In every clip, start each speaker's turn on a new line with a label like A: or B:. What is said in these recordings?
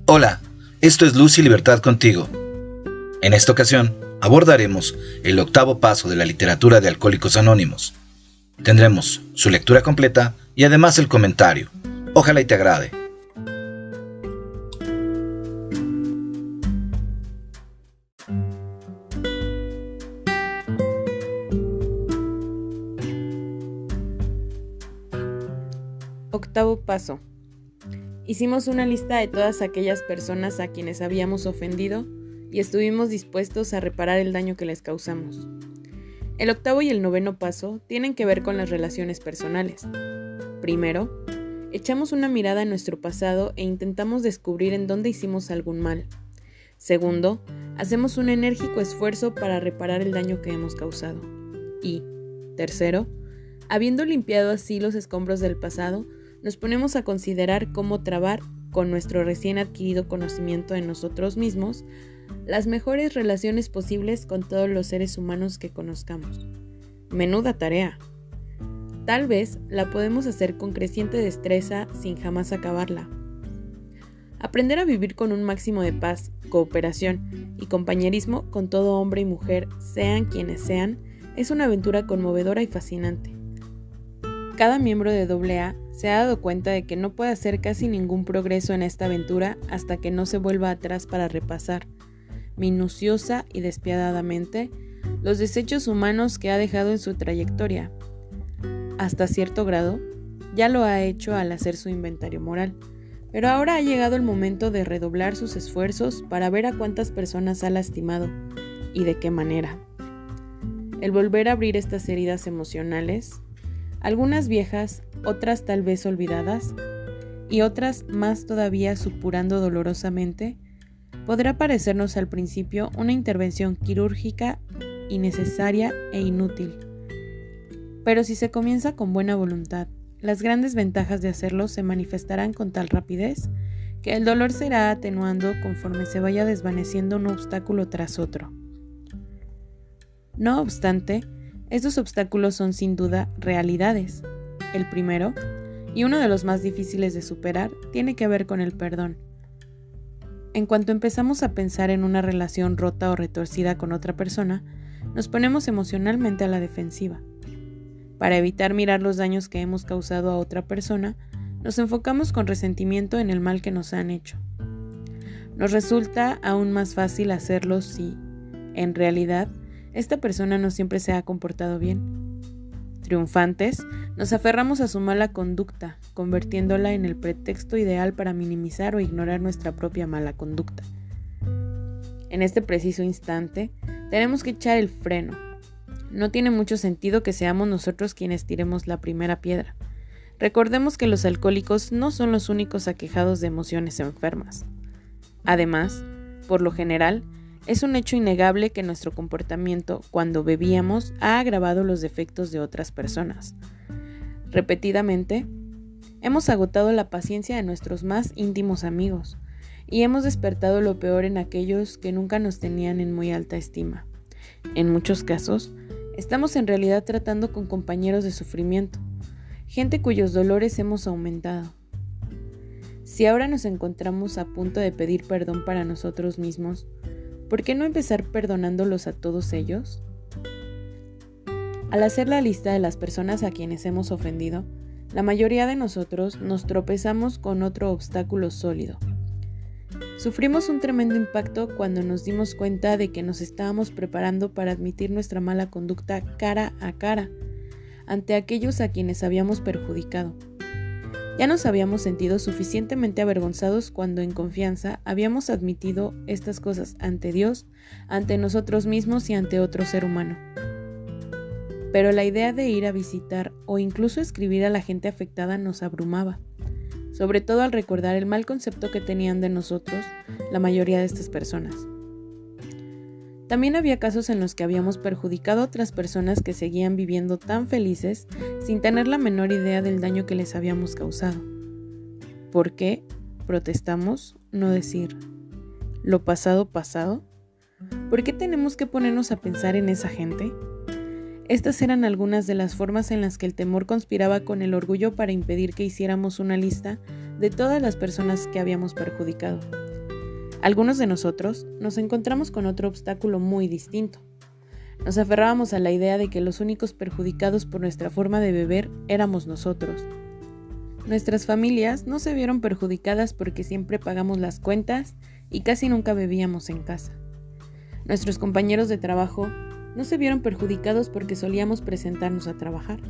A: Hola, esto es Luz y Libertad contigo. En esta ocasión abordaremos el octavo paso de la literatura de Alcohólicos Anónimos. Tendremos su lectura completa y además el comentario. Ojalá y te agrade.
B: Octavo paso. Hicimos una lista de todas aquellas personas a quienes habíamos ofendido y estuvimos dispuestos a reparar el daño que les causamos. El octavo y el noveno paso tienen que ver con las relaciones personales. Primero, echamos una mirada en nuestro pasado e intentamos descubrir en dónde hicimos algún mal. Segundo, hacemos un enérgico esfuerzo para reparar el daño que hemos causado. Y, tercero, habiendo limpiado así los escombros del pasado, nos ponemos a considerar cómo trabar, con nuestro recién adquirido conocimiento de nosotros mismos, las mejores relaciones posibles con todos los seres humanos que conozcamos. Menuda tarea. Tal vez la podemos hacer con creciente destreza sin jamás acabarla. Aprender a vivir con un máximo de paz, cooperación y compañerismo con todo hombre y mujer, sean quienes sean, es una aventura conmovedora y fascinante. Cada miembro de AA se ha dado cuenta de que no puede hacer casi ningún progreso en esta aventura hasta que no se vuelva atrás para repasar, minuciosa y despiadadamente, los desechos humanos que ha dejado en su trayectoria. Hasta cierto grado, ya lo ha hecho al hacer su inventario moral, pero ahora ha llegado el momento de redoblar sus esfuerzos para ver a cuántas personas ha lastimado y de qué manera. El volver a abrir estas heridas emocionales, algunas viejas, otras tal vez olvidadas, y otras más todavía supurando dolorosamente, podrá parecernos al principio una intervención quirúrgica innecesaria e inútil. Pero si se comienza con buena voluntad, las grandes ventajas de hacerlo se manifestarán con tal rapidez que el dolor se irá atenuando conforme se vaya desvaneciendo un obstáculo tras otro. No obstante, estos obstáculos son sin duda realidades. El primero, y uno de los más difíciles de superar, tiene que ver con el perdón. En cuanto empezamos a pensar en una relación rota o retorcida con otra persona, nos ponemos emocionalmente a la defensiva. Para evitar mirar los daños que hemos causado a otra persona, nos enfocamos con resentimiento en el mal que nos han hecho. Nos resulta aún más fácil hacerlo si, en realidad, esta persona no siempre se ha comportado bien. Triunfantes, nos aferramos a su mala conducta, convirtiéndola en el pretexto ideal para minimizar o ignorar nuestra propia mala conducta. En este preciso instante, tenemos que echar el freno. No tiene mucho sentido que seamos nosotros quienes tiremos la primera piedra. Recordemos que los alcohólicos no son los únicos aquejados de emociones enfermas. Además, por lo general, es un hecho innegable que nuestro comportamiento, cuando bebíamos, ha agravado los defectos de otras personas. Repetidamente, hemos agotado la paciencia de nuestros más íntimos amigos y hemos despertado lo peor en aquellos que nunca nos tenían en muy alta estima. En muchos casos, estamos en realidad tratando con compañeros de sufrimiento, gente cuyos dolores hemos aumentado. Si ahora nos encontramos a punto de pedir perdón para nosotros mismos, ¿por qué no empezar perdonándolos a todos ellos? Al hacer la lista de las personas a quienes hemos ofendido, la mayoría de nosotros nos tropezamos con otro obstáculo sólido. Sufrimos un tremendo impacto cuando nos dimos cuenta de que nos estábamos preparando para admitir nuestra mala conducta cara a cara, ante aquellos a quienes habíamos perjudicado. Ya nos habíamos sentido suficientemente avergonzados cuando en confianza habíamos admitido estas cosas ante Dios, ante nosotros mismos y ante otro ser humano. Pero la idea de ir a visitar o incluso escribir a la gente afectada nos abrumaba, sobre todo al recordar el mal concepto que tenían de nosotros la mayoría de estas personas. También había casos en los que habíamos perjudicado a otras personas que seguían viviendo tan felices sin tener la menor idea del daño que les habíamos causado. ¿Por qué protestamos no decir lo pasado pasado? ¿Por qué tenemos que ponernos a pensar en esa gente? Estas eran algunas de las formas en las que el temor conspiraba con el orgullo para impedir que hiciéramos una lista de todas las personas que habíamos perjudicado. Algunos de nosotros nos encontramos con otro obstáculo muy distinto. Nos aferrábamos a la idea de que los únicos perjudicados por nuestra forma de beber éramos nosotros. Nuestras familias no se vieron perjudicadas porque siempre pagamos las cuentas y casi nunca bebíamos en casa. Nuestros compañeros de trabajo no se vieron perjudicados porque solíamos presentarnos a trabajar.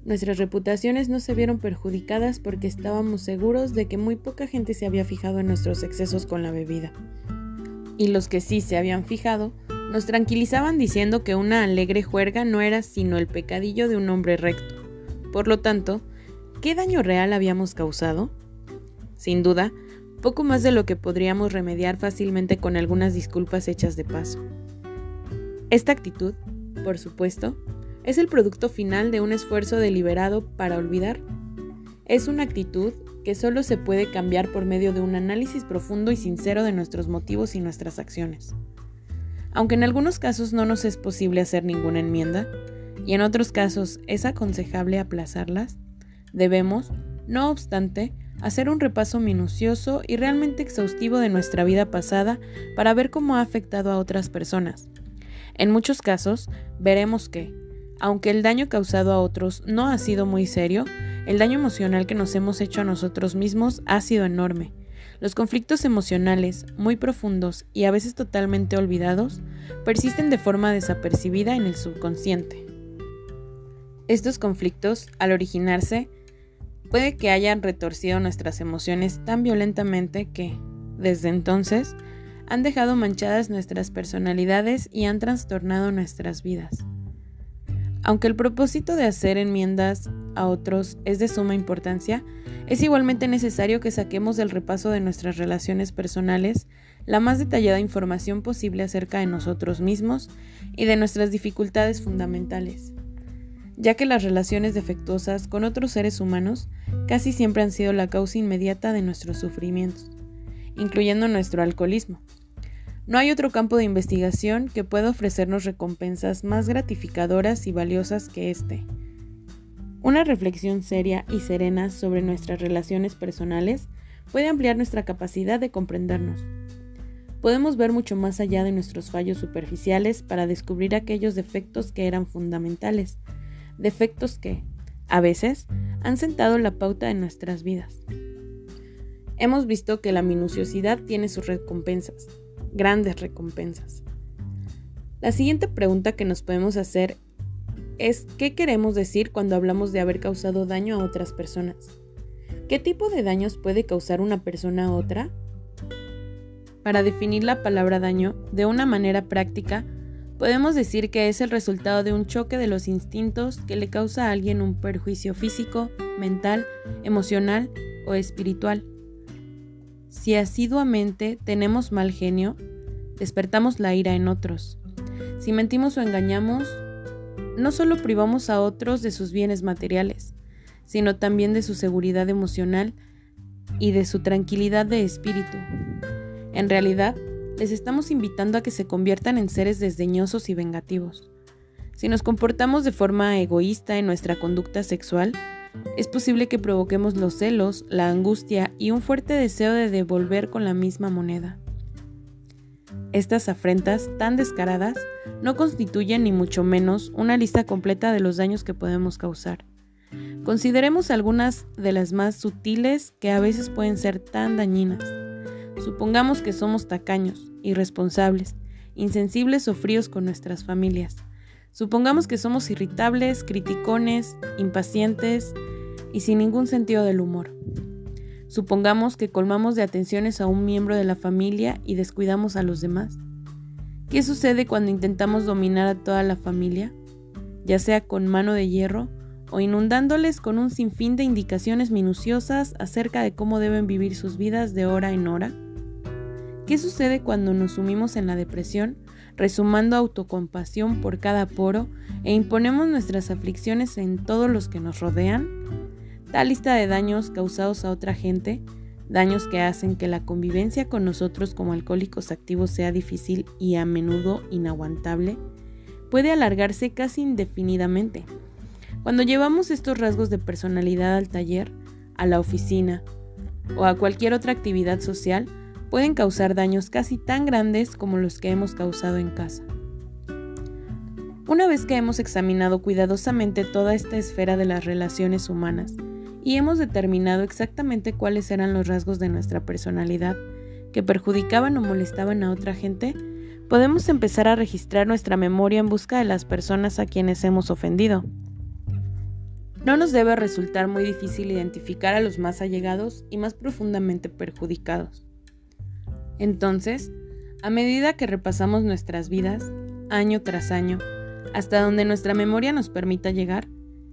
B: Nuestras reputaciones no se vieron perjudicadas porque estábamos seguros de que muy poca gente se había fijado en nuestros excesos con la bebida. Y los que sí se habían fijado, nos tranquilizaban diciendo que una alegre juerga no era sino el pecadillo de un hombre recto. Por lo tanto, ¿qué daño real habíamos causado? Sin duda, poco más de lo que podríamos remediar fácilmente con algunas disculpas hechas de paso. Esta actitud, por supuesto, es el producto final de un esfuerzo deliberado para olvidar. Es una actitud que solo se puede cambiar por medio de un análisis profundo y sincero de nuestros motivos y nuestras acciones. Aunque en algunos casos no nos es posible hacer ninguna enmienda, y en otros casos es aconsejable aplazarlas, debemos, no obstante, hacer un repaso minucioso y realmente exhaustivo de nuestra vida pasada para ver cómo ha afectado a otras personas. En muchos casos, veremos que, aunque el daño causado a otros no ha sido muy serio, el daño emocional que nos hemos hecho a nosotros mismos ha sido enorme. Los conflictos emocionales, muy profundos y a veces totalmente olvidados, persisten de forma desapercibida en el subconsciente. Estos conflictos, al originarse, puede que hayan retorcido nuestras emociones tan violentamente que, desde entonces, han dejado manchadas nuestras personalidades y han trastornado nuestras vidas. Aunque el propósito de hacer enmiendas a otros es de suma importancia, es igualmente necesario que saquemos del repaso de nuestras relaciones personales la más detallada información posible acerca de nosotros mismos y de nuestras dificultades fundamentales, ya que las relaciones defectuosas con otros seres humanos casi siempre han sido la causa inmediata de nuestros sufrimientos, incluyendo nuestro alcoholismo. No hay otro campo de investigación que pueda ofrecernos recompensas más gratificadoras y valiosas que este. Una reflexión seria y serena sobre nuestras relaciones personales puede ampliar nuestra capacidad de comprendernos. Podemos ver mucho más allá de nuestros fallos superficiales para descubrir aquellos defectos que eran fundamentales, defectos que, a veces, han sentado la pauta en nuestras vidas. Hemos visto que la minuciosidad tiene sus recompensas, grandes recompensas. La siguiente pregunta que nos podemos hacer es ¿qué queremos decir cuando hablamos de haber causado daño a otras personas? ¿Qué tipo de daños puede causar una persona a otra? Para definir la palabra daño de una manera práctica, podemos decir que es el resultado de un choque de los instintos que le causa a alguien un perjuicio físico, mental, emocional o espiritual. Si asiduamente tenemos mal genio, despertamos la ira en otros. Si mentimos o engañamos, no solo privamos a otros de sus bienes materiales, sino también de su seguridad emocional y de su tranquilidad de espíritu. En realidad, les estamos invitando a que se conviertan en seres desdeñosos y vengativos. Si nos comportamos de forma egoísta en nuestra conducta sexual, es posible que provoquemos los celos, la angustia y un fuerte deseo de devolver con la misma moneda. Estas afrentas tan descaradas no constituyen ni mucho menos una lista completa de los daños que podemos causar. Consideremos algunas de las más sutiles que a veces pueden ser tan dañinas. Supongamos que somos tacaños, irresponsables, insensibles o fríos con nuestras familias. Supongamos que somos irritables, criticones, impacientes y sin ningún sentido del humor. Supongamos que colmamos de atenciones a un miembro de la familia y descuidamos a los demás. ¿Qué sucede cuando intentamos dominar a toda la familia, ya sea con mano de hierro o inundándoles con un sinfín de indicaciones minuciosas acerca de cómo deben vivir sus vidas de hora en hora? ¿Qué sucede cuando nos sumimos en la depresión, resumando autocompasión por cada poro e imponemos nuestras aflicciones en todos los que nos rodean? Tal lista de daños causados a otra gente, daños que hacen que la convivencia con nosotros como alcohólicos activos sea difícil y a menudo inaguantable, puede alargarse casi indefinidamente. Cuando llevamos estos rasgos de personalidad al taller, a la oficina o a cualquier otra actividad social, pueden causar daños casi tan grandes como los que hemos causado en casa. Una vez que hemos examinado cuidadosamente toda esta esfera de las relaciones humanas y hemos determinado exactamente cuáles eran los rasgos de nuestra personalidad que perjudicaban o molestaban a otra gente, podemos empezar a registrar nuestra memoria en busca de las personas a quienes hemos ofendido. No nos debe resultar muy difícil identificar a los más allegados y más profundamente perjudicados. Entonces, a medida que repasamos nuestras vidas, año tras año, hasta donde nuestra memoria nos permita llegar,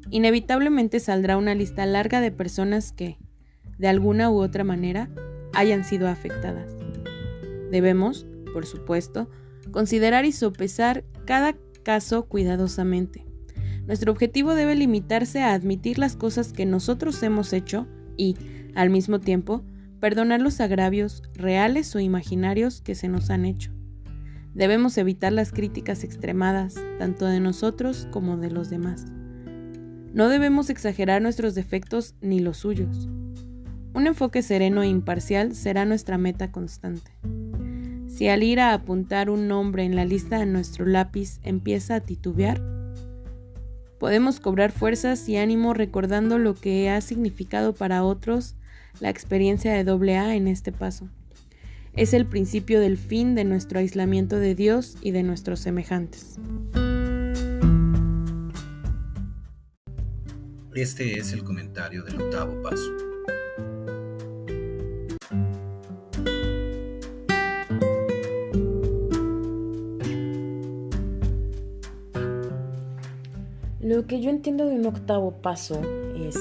B: inevitablemente saldrá una lista larga de personas que, de alguna u otra manera, hayan sido afectadas. Debemos, por supuesto, considerar y sopesar cada caso cuidadosamente. Nuestro objetivo debe limitarse a admitir las cosas que nosotros hemos hecho y, al mismo tiempo, perdonar los agravios reales o imaginarios que se nos han hecho. Debemos evitar las críticas extremadas, tanto de nosotros como de los demás. No debemos exagerar nuestros defectos ni los suyos. Un enfoque sereno e imparcial será nuestra meta constante. Si al ir a apuntar un nombre en la lista de nuestro lápiz empieza a titubear, podemos cobrar fuerzas y ánimo recordando lo que ha significado para otros la experiencia de AA en este paso. Es el principio del fin de nuestro aislamiento de Dios y de nuestros semejantes.
A: Este es el comentario del octavo paso.
C: Lo que yo entiendo de un octavo paso es,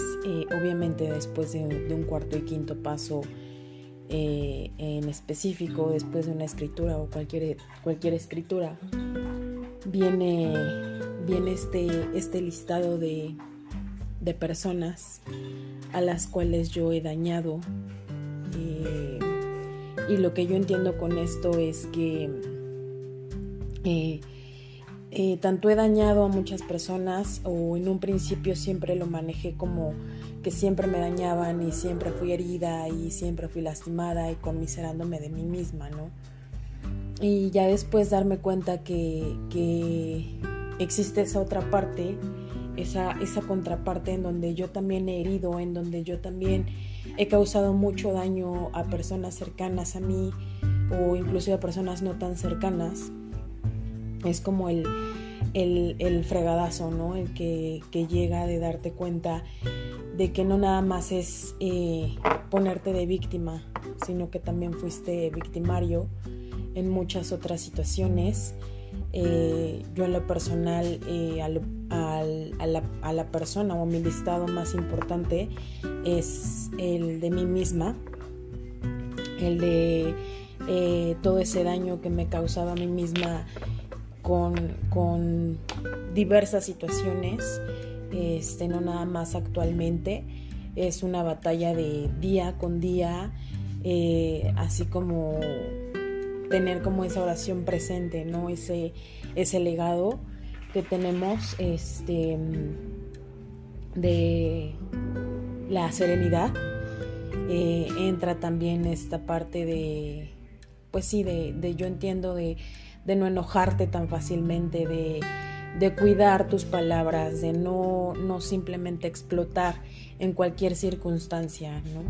C: obviamente, después de un cuarto y quinto paso, en específico, después de una escritura o cualquier escritura, viene este listado de personas a las cuales yo he dañado, y lo que yo entiendo con esto es que tanto he dañado a muchas personas, o en un principio siempre lo manejé como que siempre me dañaban y siempre fui herida y siempre fui lastimada y conmiserándome de mí misma, ¿no? Y ya después darme cuenta que existe esa otra parte, esa contraparte en donde yo también he herido, en donde yo también he causado mucho daño a personas cercanas a mí o incluso a personas no tan cercanas. Es como el fregadazo, ¿no? El que llega de darte cuenta de que no nada más es ponerte de víctima, sino que también fuiste victimario en muchas otras situaciones. Yo en lo personal, a la persona o mi listado más importante es el de mí misma, el de todo ese daño que me he causado a mí misma con diversas situaciones, no nada más actualmente. Es una batalla de día con día, así como tener como esa oración presente, ¿no? Ese legado que tenemos de la serenidad. Entra también esta parte de, pues sí, de yo entiendo de no enojarte tan fácilmente, de cuidar tus palabras, de no simplemente explotar en cualquier circunstancia, ¿no?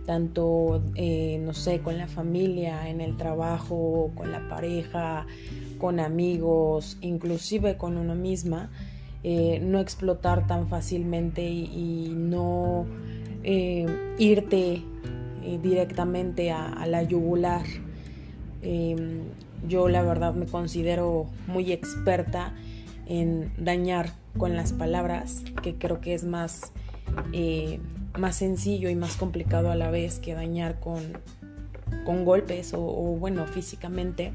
C: Tanto, no sé, con la familia, en el trabajo, con la pareja, con amigos, inclusive con uno misma, no explotar tan fácilmente y no irte directamente a la yugular. Yo la verdad me considero muy experta en dañar con las palabras, que creo que es más sencillo y más complicado a la vez que dañar con golpes o bueno, físicamente.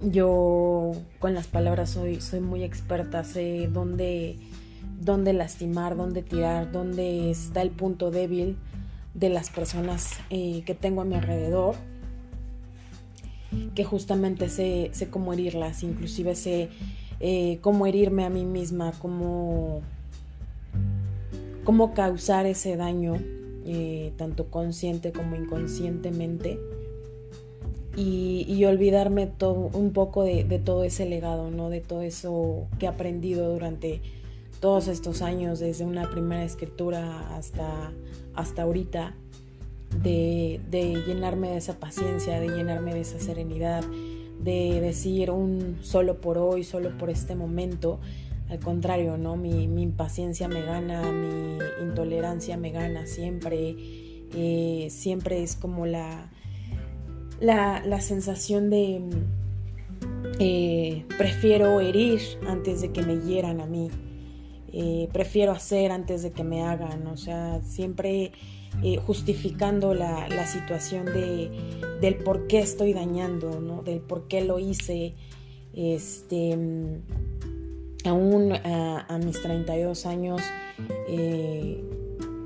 C: Yo con las palabras soy muy experta, sé dónde lastimar, dónde tirar, dónde está el punto débil de las personas que tengo a mi alrededor. que justamente sé cómo herirlas, inclusive sé cómo herirme a mí misma, cómo causar ese daño, tanto consciente como inconscientemente, y olvidarme un poco de todo ese legado, ¿no? De todo eso que he aprendido durante todos estos años, desde una primera escritura hasta ahorita, de llenarme de esa paciencia, de llenarme de esa serenidad, de decir un solo por hoy, solo por este momento. Al contrario, ¿no? Mi impaciencia me gana, mi intolerancia me gana siempre. Siempre es como la sensación de prefiero herir antes de que me hieran a mí. Prefiero hacer antes de que me hagan. O sea, siempre justificando la situación del por qué estoy dañando, ¿no? Del por qué lo hice. Aún a mis 32 años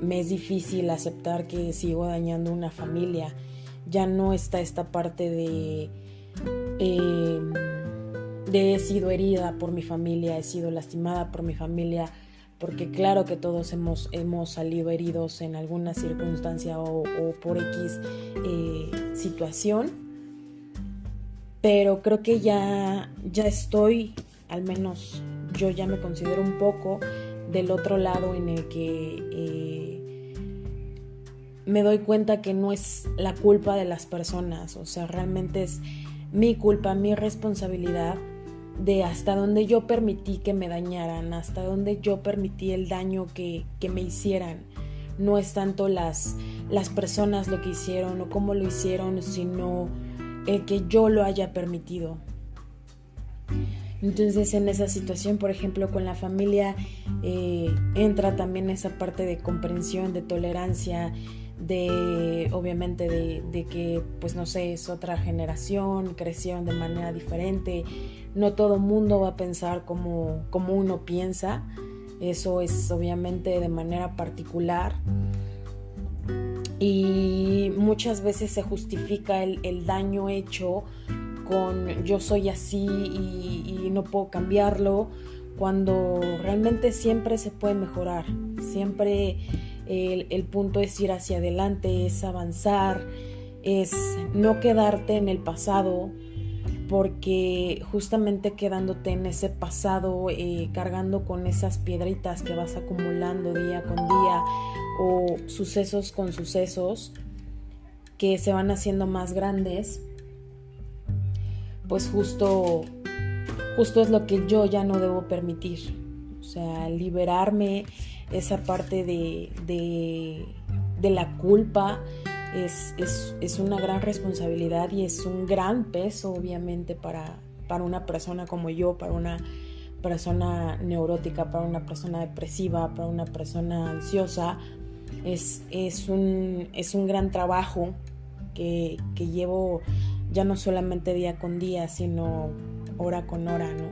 C: me es difícil aceptar que sigo dañando una familia. Ya no está esta parte de he sido herida por mi familia, he sido lastimada por mi familia, porque claro que todos hemos salido heridos en alguna circunstancia o por X situación, pero creo que ya estoy, al menos yo ya me considero un poco del otro lado, en el que me doy cuenta que no es la culpa de las personas. O sea, realmente es mi culpa, mi responsabilidad, de hasta dónde yo permití que me dañaran, hasta dónde yo permití el daño que me hicieran. No es tanto las personas lo que hicieron o cómo lo hicieron, sino el que yo lo haya permitido. Entonces, en esa situación, por ejemplo, con la familia, entra también esa parte de comprensión, de tolerancia, obviamente de que, pues no sé, es otra generación, crecieron de manera diferente. No todo mundo va a pensar como uno piensa. Eso es obviamente de manera particular. Y muchas veces se justifica el daño hecho con yo soy así y no puedo cambiarlo, cuando realmente siempre se puede mejorar. Siempre el punto es ir hacia adelante, es avanzar, es no quedarte en el pasado, porque justamente quedándote en ese pasado, cargando con esas piedritas que vas acumulando día con día, o sucesos con sucesos que se van haciendo más grandes, pues justo es lo que yo ya no debo permitir. O sea, liberarme esa parte de la culpa es una gran responsabilidad y es un gran peso, obviamente, para una persona como yo, para una persona neurótica, para una persona depresiva, para una persona ansiosa. Es un gran trabajo que llevo ya no solamente día con día, sino hora con hora, ¿no?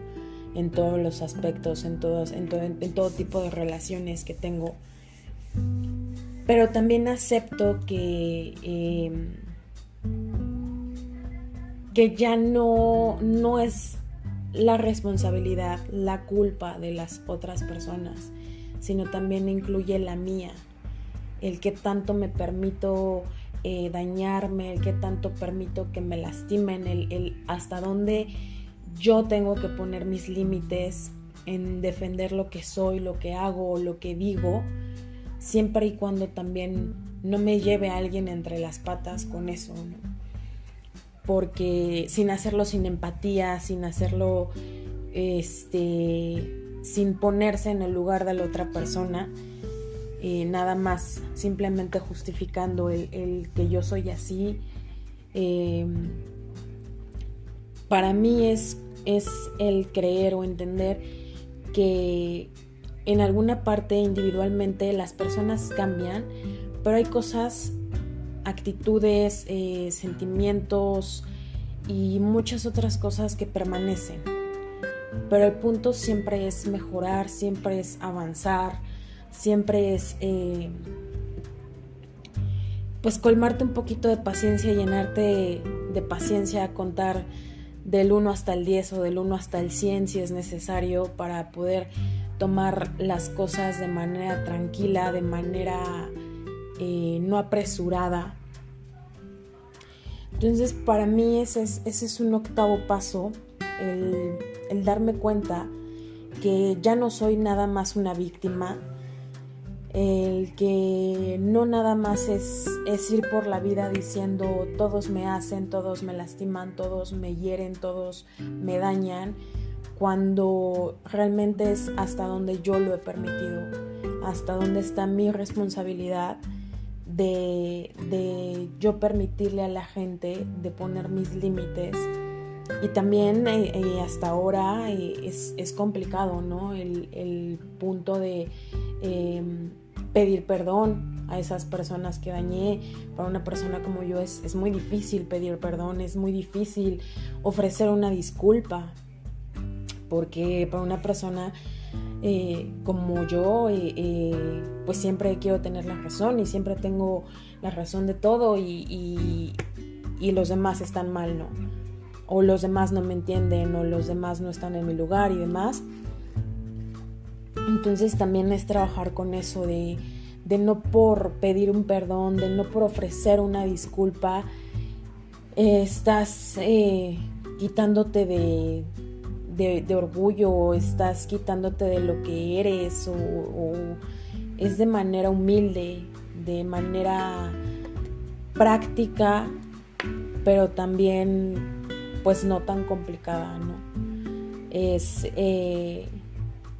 C: En todos los aspectos, en todo tipo de relaciones que tengo. Pero también acepto que ya no es la responsabilidad, la culpa de las otras personas, sino también incluye la mía. El que tanto me permito dañarme, el que tanto permito que me lastimen, el hasta dónde yo tengo que poner mis límites en defender lo que soy, lo que hago, lo que digo, siempre y cuando también no me lleve a alguien entre las patas con eso, ¿no? Porque sin hacerlo sin empatía, sin hacerlo sin ponerse en el lugar de la otra persona, nada más simplemente justificando el que yo soy así, para mí es el creer o entender que en alguna parte individualmente las personas cambian, pero hay cosas, actitudes, sentimientos y muchas otras cosas que permanecen. Pero el punto siempre es mejorar, siempre es avanzar, siempre es pues colmarte un poquito de paciencia, llenarte de paciencia, contar del 1 hasta el 10 o del 1 hasta el 100 si es necesario, para poder tomar las cosas de manera tranquila, de manera no apresurada. Entonces, para mí ese es un octavo paso, el darme cuenta que ya no soy nada más una víctima, el que no nada más es ir por la vida diciendo todos me hacen, todos me lastiman, todos me hieren, todos me dañan, cuando realmente es hasta donde yo lo he permitido, hasta donde está mi responsabilidad de yo permitirle a la gente, de poner mis límites. Y también hasta ahora es complicado, ¿no? El punto de pedir perdón a esas personas que dañé. Para una persona como yo es muy difícil pedir perdón, es muy difícil ofrecer una disculpa, porque para una persona como yo, pues siempre quiero tener la razón y siempre tengo la razón de todo y los demás están mal, ¿no? O los demás no me entienden, o los demás no están en mi lugar y demás. Entonces también es trabajar con eso de no por pedir un perdón, de no por ofrecer una disculpa, estás quitándote de orgullo, estás quitándote de lo que eres, o es de manera humilde, de manera práctica, pero también pues no tan complicada, ¿no? Es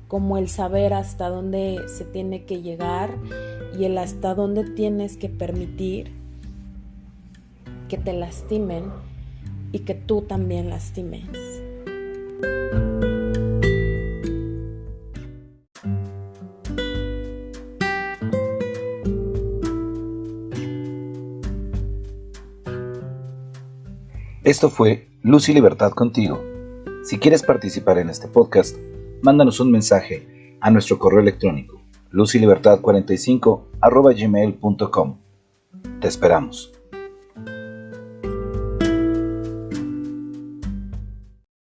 C: como el saber hasta dónde se tiene que llegar y el hasta dónde tienes que permitir que te lastimen y que tú también lastimes.
A: Esto fue Luz y Libertad contigo. Si quieres participar en este podcast, mándanos un mensaje a nuestro correo electrónico luzylibertad45@gmail.com. Te esperamos.